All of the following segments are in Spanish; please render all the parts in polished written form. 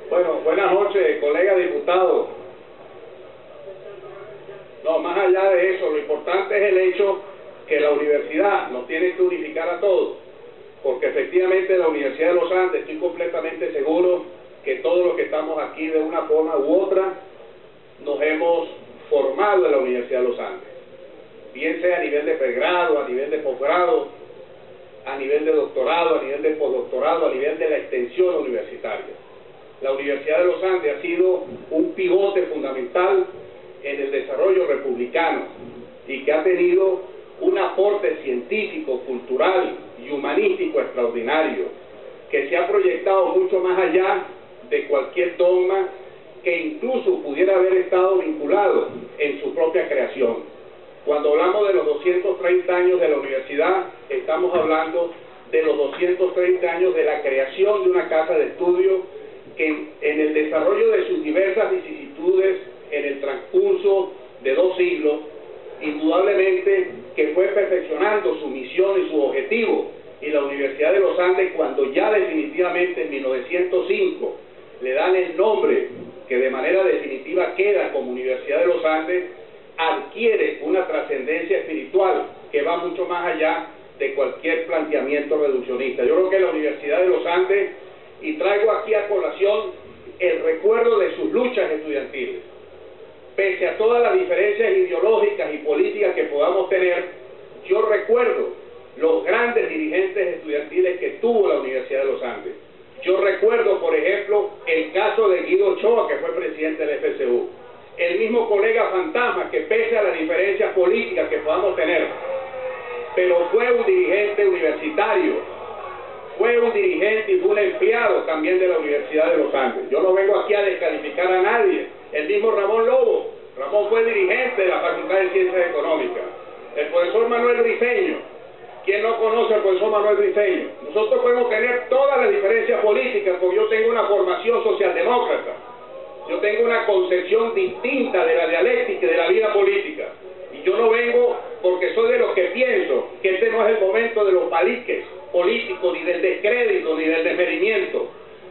Bueno, buenas noches, colega diputado. No, más allá de eso, lo importante es el hecho que la universidad nos tiene que unificar a todos, porque efectivamente la Universidad de los Andes, estoy completamente seguro que todos los que estamos aquí de una forma u otra nos hemos formado en la Universidad de los Andes, bien sea a nivel de pregrado, a nivel de posgrado, a nivel de doctorado, a nivel de postdoctorado, a nivel de la extensión universitaria. La Universidad de los Andes ha sido un pivote fundamental en el desarrollo republicano y que ha tenido un aporte científico, cultural y humanístico extraordinario, que se ha proyectado mucho más allá de cualquier dogma que incluso pudiera haber estado vinculado en su propia creación. Cuando hablamos de los 230 años de la universidad, estamos hablando de los 230 años de la creación de una casa de estudio que en el desarrollo de sus diversas vicisitudes en el transcurso de 2 siglos, indudablemente que fue perfeccionando su misión y su objetivo, y la Universidad de los Andes, cuando ya definitivamente en 1905 le dan el nombre que de manera definitiva queda como Universidad de los Andes, adquiere una trascendencia espiritual que va mucho más allá de cualquier planteamiento reduccionista. Yo creo que la Universidad de los Andes, y traigo aquí a colación el recuerdo de sus luchas estudiantiles, pese a todas las diferencias ideológicas y políticas que podamos tener, yo recuerdo los grandes dirigentes estudiantiles que tuvo la Universidad de los Andes. Yo recuerdo, por ejemplo, el caso de Guido Ochoa, que fue presidente del FCU, el mismo colega Fantasma, que pese a las diferencias políticas que podamos tener, pero fue un dirigente universitario, fue un dirigente y fue un empleado también de la Universidad de los Andes. Yo no vengo aquí a descalificar a nadie. El mismo Ramón Lobo, Ramón fue dirigente de la Facultad de Ciencias Económicas. El profesor Manuel Briceño, ¿quién no conoce al profesor Manuel Briceño? Nosotros podemos tener todas las diferencias políticas, porque yo tengo una formación socialdemócrata, yo tengo una concepción distinta de la dialéctica y de la vida política, y yo no vengo porque soy de los que pienso que este no es el momento de los paliques políticos, ni del descrédito, ni del desmedimiento,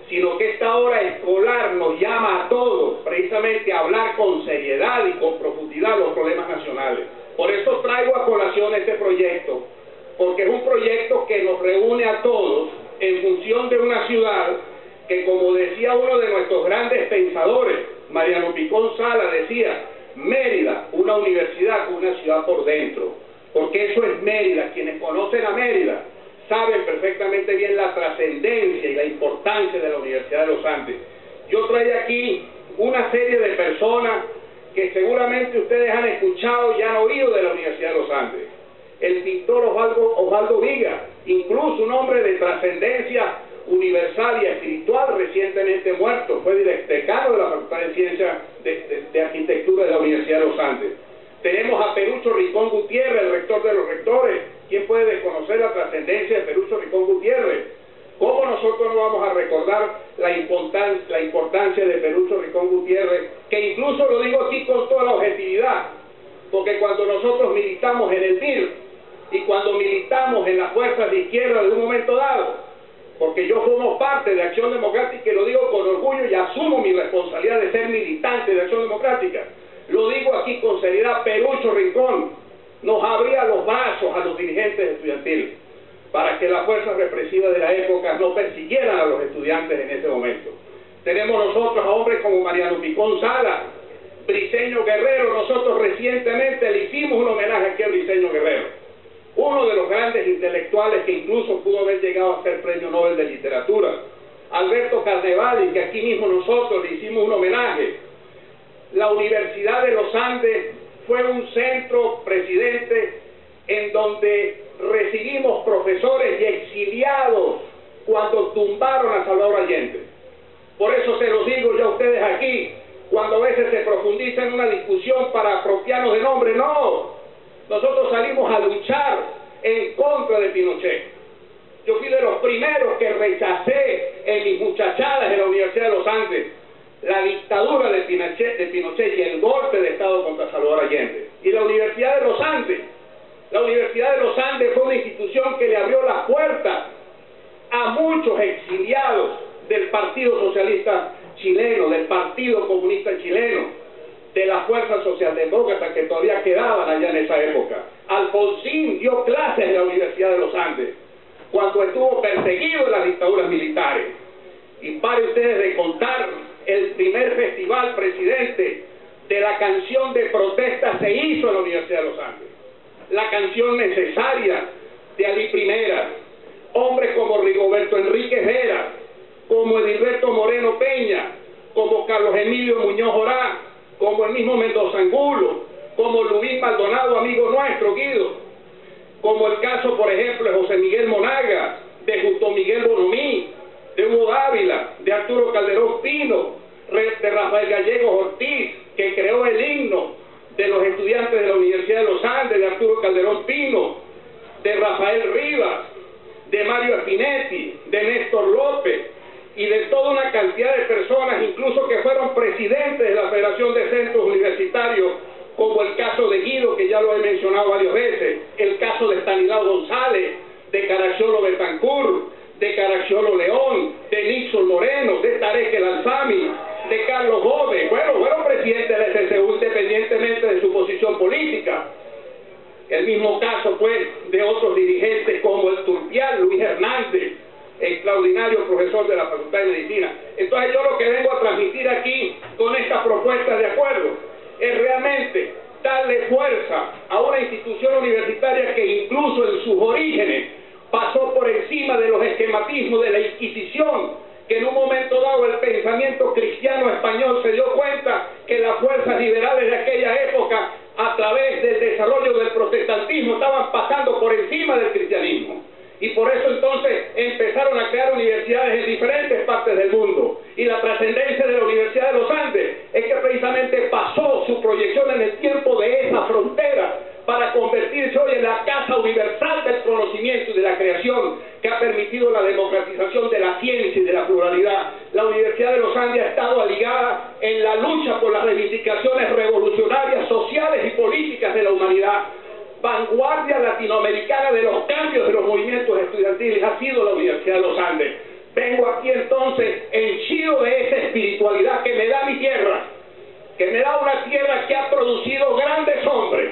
sino que esta hora escolar nos llama a todos precisamente a hablar con seriedad y con profundidad los problemas nacionales. Por eso traigo a colación este proyecto, porque es un proyecto que nos reúne a todos en función de una ciudad que, como decía uno de nuestros grandes pensadores, Mariano Picón Sala, decía: Mérida, una universidad con una ciudad por dentro, porque eso es Mérida. Quienes conocen a Mérida saben perfectamente bien la trascendencia y la importancia de la Universidad de los Andes. Yo traía aquí una serie de personas que seguramente ustedes han escuchado y han oído de la Universidad de los Andes. El pintor Osvaldo Viga, incluso un hombre de trascendencia universal y espiritual, recientemente muerto, fue decano de la Facultad de Ciencias de Arquitectura de la Universidad de los Andes. Tenemos a Perucho Rincón Gutiérrez, el rector de los rectores. ¿Quién puede desconocer la trascendencia de Perucho Rincón Gutiérrez? ¿Cómo nosotros no vamos a recordar la importancia de Perucho Rincón Gutiérrez? Que incluso lo digo aquí con toda la objetividad, porque cuando nosotros militamos en el MIR y cuando militamos en las fuerzas de izquierda de un momento dado, porque yo formo parte de Acción Democrática y lo digo con orgullo y asumo mi responsabilidad de ser militante de Acción Democrática, lo digo aquí con seriedad, Perucho Rincón nos abría los brazos a los dirigentes estudiantiles para que las fuerzas represivas de la época no persiguieran a los estudiantes en ese momento. Tenemos nosotros a hombres como Mariano Picón Sala, Briceño Guerrero. Nosotros recientemente le hicimos un homenaje aquí a Briceño Guerrero, uno de los grandes intelectuales que incluso pudo haber llegado a ser Premio Nobel de Literatura. Alberto Carnevali, que aquí mismo nosotros le hicimos un homenaje. La Universidad de los Andes fue un centro, presidente, en donde recibimos profesores y exiliados cuando tumbaron a Salvador Allende. Por eso se los digo yo a ustedes aquí, cuando a veces se profundiza en una discusión para apropiarnos de nombre, no. Nosotros salimos a luchar en contra de Pinochet. Yo fui de los primeros que rechacé en mis muchachadas en la Universidad de los Andes la dictadura de Pinochet y el golpe de Estado contra Salvador Allende. Y la Universidad de los Andes fue una institución que le abrió las puertas a muchos exiliados del Partido Socialista Chileno, del Partido Comunista Chileno, de la Fuerza Socialdemócrata que todavía quedaban allá en esa época. Alfonsín dio clases en la Universidad de los Andes cuando estuvo perseguido en las dictaduras militares. Y pare ustedes de contar, el primer festival, presidente, de la canción de protesta se hizo en la Universidad de los Andes. La canción necesaria de Ali Primera, hombres como Rigoberto Enrique Vera, como Edilberto Moreno Peña, como Carlos Emilio Muñoz Orá, como el mismo Mendoza Angulo, como Luis Maldonado, amigo nuestro, Guido, como el caso, por ejemplo, de José Miguel Monagas, de Justo Miguel Bonomí, de Hugo Dávila, de Arturo Calderón Pino, de Rafael Gallegos Ortiz, que creó el himno de los estudiantes de la Universidad de los Andes, de Arturo Calderón Pino, de Rafael Rivas, de Mario Afinetti, de Néstor López, y de toda una cantidad de personas, incluso que fueron presidentes de la Federación de Centros Universitarios, como el caso de Guido, que ya lo he mencionado varias veces, el caso de Estanislao González, de Caracciolo Betancourt, de Caracciolo León, de Nixon Moreno, de Tarek El Alfami, de Carlos Gómez. Bueno, fueron presidentes de la SCU independientemente de su posición política. El mismo caso, pues, de otros dirigentes como el Turpial, Luis Hernández, extraordinario profesor de la Facultad de Medicina. Entonces yo lo que vengo a transmitir aquí con esta propuesta de acuerdo es realmente darle fuerza a una institución universitaria que incluso en sus orígenes pasó por encima de los esquematismos de la Inquisición, que en un momento dado el pensamiento cristiano español se dio cuenta que las fuerzas liberales de aquella época, a través del desarrollo del protestantismo, estaban pasando por encima del cristianismo. Y por eso entonces empezaron a crear universidades en diferentes partes del mundo. Y la trascendencia de la Universidad de los Andes es que precisamente pasó su proyección en el tiempo de esa frontera para convertirse hoy en la casa universal del conocimiento y de la creación, que ha permitido la democratización de la ciencia y de la pluralidad. La Universidad de los Andes ha estado ligada en la lucha por las reivindicaciones revolucionarias, sociales y políticas de la humanidad. Vanguardia latinoamericana de los cambios de los movimientos estudiantiles ha sido la Universidad de los Andes. Vengo aquí entonces henchido de esa espiritualidad que me da mi tierra, que me da una tierra que ha producido grandes hombres,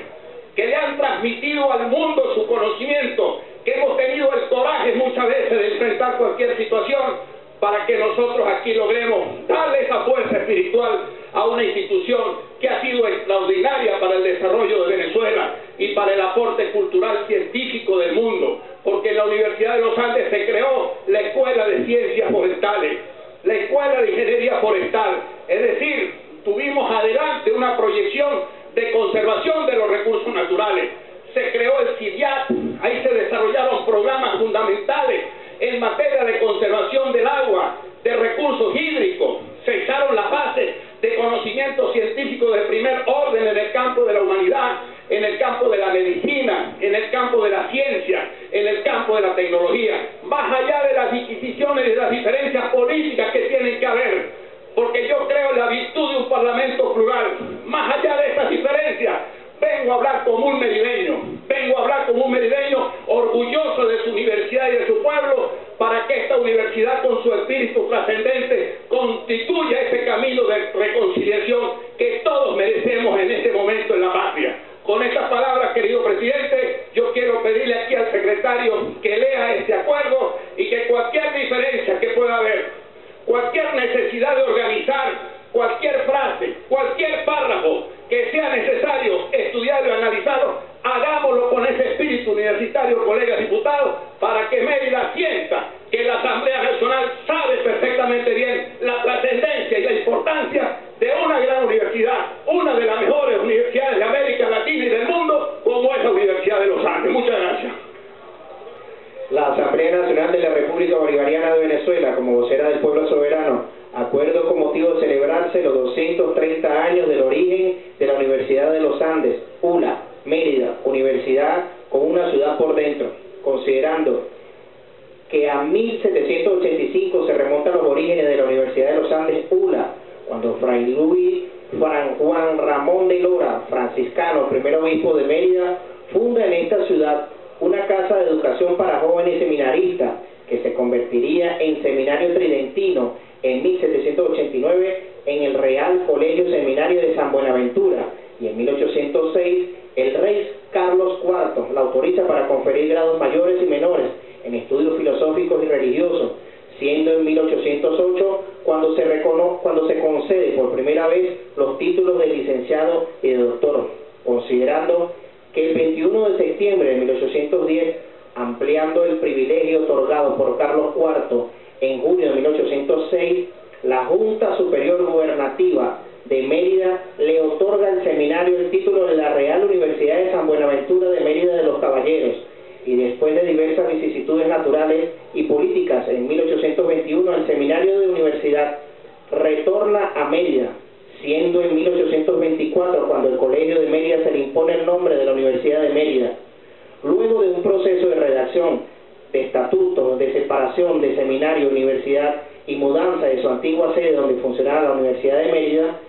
que le han transmitido al mundo su conocimiento, que hemos tenido el coraje muchas veces de enfrentar cualquier situación, para que nosotros aquí logremos darle esa fuerza espiritual a una institución que ha sido extraordinaria para el desarrollo de Venezuela y para el aporte cultural científico del mundo, porque en la Universidad de los Andes se creó la Escuela de Ciencias Forestales, la Escuela de Ingeniería Forestal, es decir, tuvimos adelante una proyección de conservación de los recursos naturales, se creó el CIDIAT, ahí se desarrollaron programas fundamentales en materia de conservación del agua, de recursos hídricos, se echaron las bases de conocimiento científico de primer orden en el campo de la humanidad, en el campo de la medicina, en el campo de la ciencia, en el campo de la tecnología, más allá de las disquisiciones y de las diferencias políticas que tienen que haber, porque yo creo en la virtud de un parlamento plural. Más allá de esas diferencias, vengo a hablar como un merideño, orgulloso de su universidad y de su pueblo, para que esta universidad con su espíritu trascendente constituya ese camino de reconciliación que todos merecemos en este momento en la patria. Con estas palabras, querido presidente, yo quiero pedirle aquí al secretario que lea este acuerdo y que cualquier diferencia que pueda haber, cualquier necesidad de organizar, cualquier frase, cualquier párrafo que sea necesario estudiarlo y analizarlo, hagámoslo con ese espíritu universitario, colegas diputados, para que Mérida sienta que la Asamblea Nacional sabe perfectamente bien la trascendencia y la importancia de una gran universidad, una de las mejores universidades de América Latina y del mundo, como es la Universidad de los Andes. Muchas gracias. La Asamblea Nacional de la República Bolivariana de Venezuela, como vocera del pueblo soberano, acuerdo con motivo de celebrarse los 230 años del origen de la Universidad de los Andes, ULA, Mérida, universidad con una ciudad por dentro, considerando que a 1785 se remontan los orígenes de la Universidad de los Andes, ULA, cuando Fray Juan Ramón de Lora, franciscano, primer obispo de Mérida, funda en esta ciudad una casa de educación para jóvenes seminaristas que se convertirá convertiría en Seminario Tridentino en 1789 en el Real Colegio Seminario de San Buenaventura, y en 1806 el rey Carlos IV la autoriza para conferir grados mayores y menores en estudios filosóficos y religiosos, siendo en 1808 cuando se concede por primera vez los títulos de licenciado y de doctor, considerando que el 21 de septiembre de 1810, ampliando el privilegio otorgado por Carlos IV en junio de 1806, la Junta Superior Gubernativa de Mérida le otorga al seminario el título de la Real Universidad de San Buenaventura de Mérida de los Caballeros, y después de diversas vicisitudes naturales y políticas, en 1821 el seminario de universidad retorna a Mérida, siendo en 1824 cuando el Colegio de Mérida se le impone el nombre de la Universidad de Mérida. Luego de un proceso de redacción de estatutos, de separación de seminario, universidad y mudanza de su antigua sede donde funcionaba la Universidad de Mérida,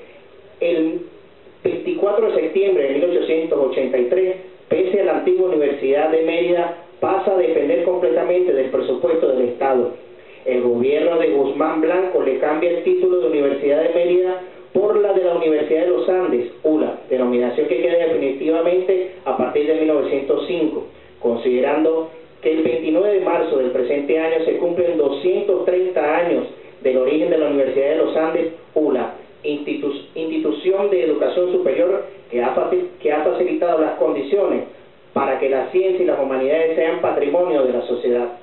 el 24 de septiembre de 1883, pese a la antigua Universidad de Mérida, pasa a depender completamente del presupuesto del Estado. El gobierno de Guzmán Blanco le cambia el título de Universidad de Mérida por la de la Universidad de los Andes, ULA, denominación que queda definitivamente a partir de 1905, considerando que el 29 de marzo del presente año se cumplen 230 años del origen de la Universidad de los Andes, ULA, institución de educación superior que ha facilitado las condiciones para que la ciencia y las humanidades sean patrimonio de la sociedad.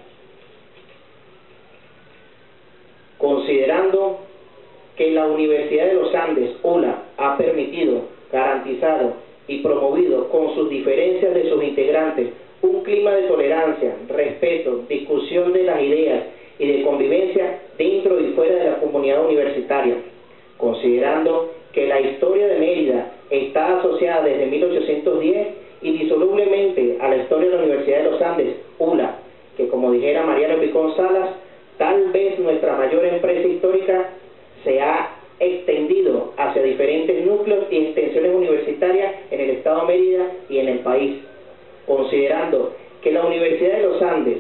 Considerando que la Universidad de los Andes, ULA, ha permitido, garantizado y promovido con sus diferencias de sus integrantes un clima de tolerancia, respeto, discusión de las ideas y de convivencia dentro y fuera de la comunidad universitaria. Considerando que la historia de Mérida está asociada desde 1810 indisolublemente a la historia de la Universidad de los Andes, ULA, que como dijera Mariano Picón Salas, tal vez nuestra mayor empresa histórica se ha extendido hacia diferentes núcleos y extensiones universitarias en el estado de Mérida y en el país. Considerando que la Universidad de los Andes,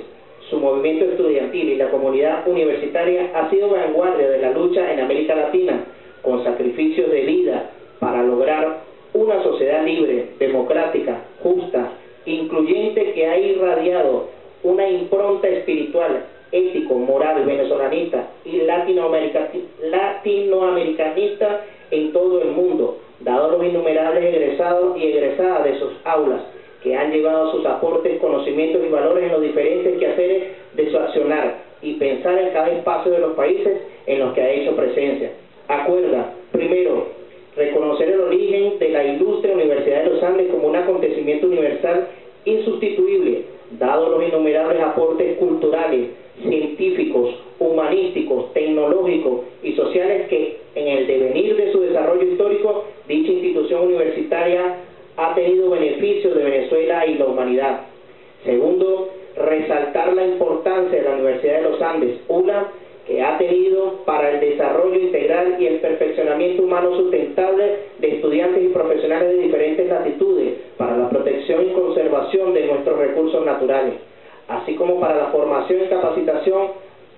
su movimiento estudiantil y la comunidad universitaria ha sido vanguardia de la lucha en América Latina, con sacrificios de vida para lograr una sociedad libre, democrática, justa, incluyente, que ha irradiado una impronta espiritual, ético, moral, venezolanista y latinoamericanista en todo el mundo, dado los innumerables egresados y egresadas de sus aulas, que han llevado sus aportes, conocimientos y valores en los diferentes quehaceres de su accionar y pensar en cada espacio de los países en los que ha hecho presencia. Acuerda, primero, reconocer el origen de la ilustre Universidad de los Andes como un acontecimiento universal insustituible, dado los innumerables aportes culturales, científicos, humanísticos, tecnológicos y sociales que en el devenir de su desarrollo histórico dicha institución universitaria ha tenido beneficio de Venezuela y la humanidad. Segundo, resaltar la importancia de la Universidad de los Andes, ULA, que ha tenido para el desarrollo integral y el perfeccionamiento humano sustentable de estudiantes y profesionales de diferentes latitudes, para la protección y conservación de nuestros recursos naturales, así como para la formación y capacitación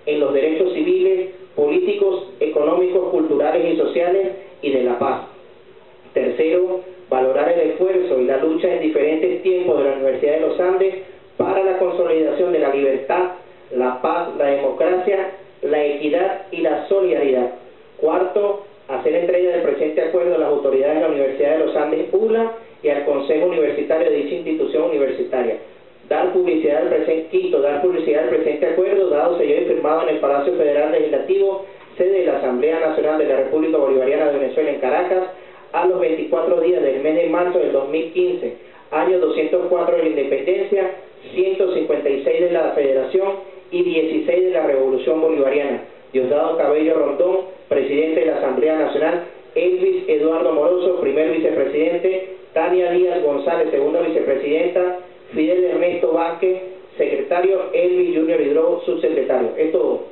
en los derechos civiles, políticos, económicos, culturales y sociales y de la paz. Tercero, valorar el esfuerzo y la lucha en diferentes tiempos de la Universidad de los Andes para la consolidación de la libertad, la paz, la democracia, la equidad y la solidaridad. Cuarto, hacer entrega del presente acuerdo a las autoridades de la Universidad de los Andes, ULA, y al Consejo Universitario de dicha institución universitaria. Quinto, dar publicidad al presente acuerdo, dado, sellado y firmado en el Palacio Federal Legislativo, sede de la Asamblea Nacional de la República Bolivariana de Venezuela en Caracas, a los 24 días del mes de marzo del 2015, año 204 de la Independencia, 156 de la Federación y 16 de la Revolución Bolivariana. Diosdado Cabello Rondón, presidente de la Asamblea Nacional; Elvis Eduardo Moroso, primer vicepresidente; Tania Díaz González, segunda vicepresidenta; Fidel Ernesto Vázquez, secretario; Elvis Junior Hidro, subsecretario. Es todo.